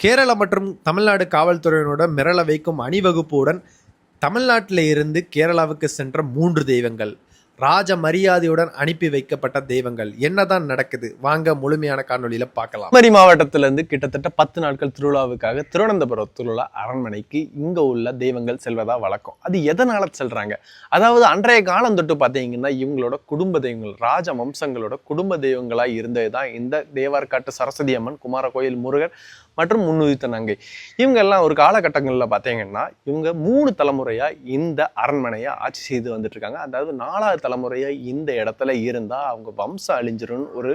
கேரளா மற்றும் தமிழ்நாடு காவல்துறையினோட மிரள வைக்கும் அணிவகுப்புடன் தமிழ்நாட்டில் இருந்து கேரளாவுக்கு சென்ற 3 தெய்வங்கள், ராஜ மரியாதையுடன் அனுப்பி வைக்கப்பட்ட தெய்வங்கள். என்னதான் நடக்குது வாங்க முழுமையான காணொலியில பார்க்கலாம். குமரி மாவட்டத்துல இருந்து கிட்டத்தட்ட 10 நாட்கள் திருவிழாவுக்காக திருவனந்தபுரத்தில் உள்ள அரண்மனைக்கு இங்க உள்ள தெய்வங்கள் செல்வதா வழக்கம். அது எதனால செல்றாங்க? அதாவது அன்றைய காலம் தொட்டு பார்த்தீங்கன்னா இவங்களோட குடும்ப தெய்வங்கள், ராஜ வம்சங்களோட குடும்ப தெய்வங்களா இருந்ததுதான் இந்த தேவார்காட்டு சரஸ்வதி அம்மன், குமாரகோயில் முருகர் மற்றும் முன்னுதித்த நங்கை. இவங்க எல்லாம் ஒரு காலகட்டங்களில் பார்த்தீங்கன்னா இவங்க 3 தலைமுறையா இந்த அரண்மனையை ஆட்சி செய்து வந்துட்டு இருக்காங்க. அதாவது 4வது தலைமுறையா இந்த இடத்துல இருந்தா அவங்க வம்சம் அழிஞ்சிரும்னு ஒரு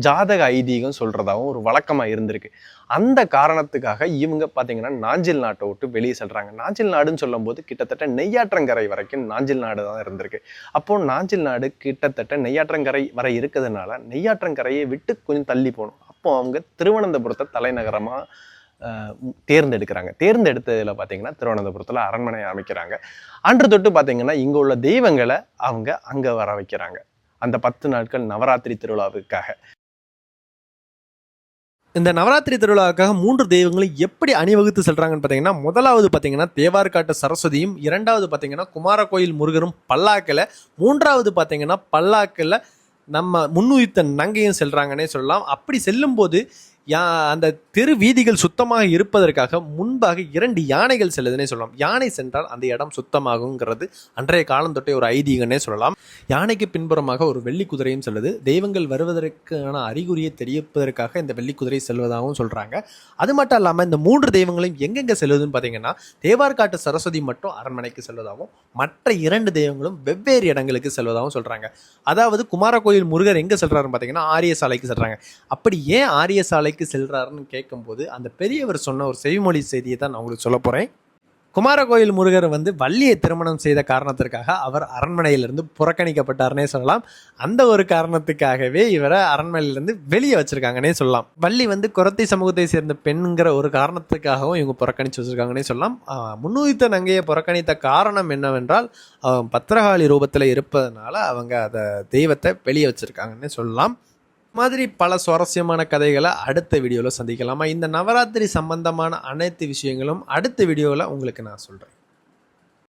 ஜாதக ஐதீகம் சொல்றதாகவும் ஒரு வழக்கமா இருந்திருக்கு. அந்த காரணத்துக்காக இவங்க பார்த்தீங்கன்னா நாஞ்சில் நாட்டை விட்டு வெளியே செல்றாங்க. நாஞ்சில் நாடுன்னு சொல்லும் போது கிட்டத்தட்ட நெய்யாற்றங்கரை வரைக்கும் நாஞ்சில் நாடு தான் இருந்திருக்கு. அப்போ நாஞ்சில் நாடு கிட்டத்தட்ட நெய்யாற்றங்கரை வரை இருக்கிறதுனால நெய்யாற்றங்கரையை விட்டு கொஞ்சம் தள்ளி போகணும். அப்போ அவங்க திருவனந்தபுரத்தை தலைநகரமா தேர்ந்தெடுக்கிறாங்க. தேர்ந்தெடுத்ததுல பார்த்தீங்கன்னா திருவனந்தபுரத்தில் அரண்மனை அமைக்கிறாங்க. அன்று தொட்டு பார்த்தீங்கன்னா இங்க உள்ள தெய்வங்களை அவங்க அங்க வர வைக்கிறாங்க அந்த 10 நாட்கள் நவராத்திரி திருவிழாவுக்காக. இந்த நவராத்திரி திருவிழாவுக்காக 3 தெய்வங்களும் எப்படி அணிவகுத்து செல்றாங்கன்னு பார்த்தீங்கன்னா, முதலாவது பார்த்தீங்கன்னா தேவார்காட்டு சரஸ்வதியும், 2வது பார்த்தீங்கன்னா குமாரகோயில் முருகரும் பல்லாக்கில், 3வது பார்த்தீங்கன்னா பல்லாக்கில் நம்ம முன்னுதித்த நங்கையும் செல்றாங்கன்னே சொல்லலாம். அப்படி செல்லும்போது அந்த தெரு வீதிகள் சுத்தமாக இருப்பதற்காக முன்பாக 2 யானைகள் செல்லுதுன்னே சொல்லலாம். யானை சென்றால் அந்த இடம் சுத்தமாகுங்கிறது அன்றைய காலம் தொட்டே ஒரு ஐதீகன்னே சொல்லலாம். யானைக்கு பின்புறமாக ஒரு வெள்ளி குதிரையும் செல்லுது. தெய்வங்கள் வருவதற்கான அறிகுறியை தெரிவிப்பதற்காக இந்த வெள்ளி குதிரை செல்வதாகவும் சொல்றாங்க. அது மட்டும் இல்லாமல் இந்த 3 தெய்வங்களையும் எங்கெங்க செல்லுதுன்னு பார்த்தீங்கன்னா, தேவார்காட்டு சரஸ்வதி மட்டும் அரண்மனைக்கு செல்வதாகவும், மற்ற 2 தெய்வங்களும் வெவ்வேறு இடங்களுக்கு செல்வதாகவும் சொல்றாங்க. அதாவது குமாரகோயில் முருகர் எங்க செல்றாருன்னு பார்த்தீங்கன்னா ஆரிய சாலைக்கு செல்றாங்க. அப்படி ஏன் ஆரிய சாலை செல்றாருன்னு கேட்கும்போது அந்த பெரியவர் சொன்ன ஒரு செவிமொழி செய்தியை தான் நான் உங்களுக்கு சொல்ல போறேன். குமாரகோயில் முருகர் வள்ளியை திருமணம் செய்த காரணத்திற்காக அவர் அரண்மனையிலிருந்து புறக்கணிக்கப்பட்டார்னே சொல்லலாம். அந்த ஒரு காரணத்துக்காகவே இவரை அரண்மனையிலிருந்து வெளியே வச்சிருக்காங்கன்னே சொல்லலாம். வள்ளி குறத்தி சமூகத்தை சேர்ந்த பெண்ங்கிற ஒரு காரணத்துக்காகவும் இவங்க புறக்கணிச்சு வச்சிருக்காங்கன்னே சொல்லலாம். முன்னுதித்த நங்கையை புறக்கணித்த காரணம் என்னவென்றால் பத்திரகாளி ரூபத்தில் இருப்பதனால அவங்க அதை தெய்வத்தை வெளியே வச்சிருக்காங்கன்னே சொல்லலாம். மாதிரி பல சுவாரஸ்யமான கதைகளை அடுத்த வீடியோவில் சந்திக்கலாமா? இந்த நவராத்திரி சம்பந்தமான அனைத்து விஷயங்களும் அடுத்த வீடியோவில் உங்களுக்கு நான் சொல்கிறேன்.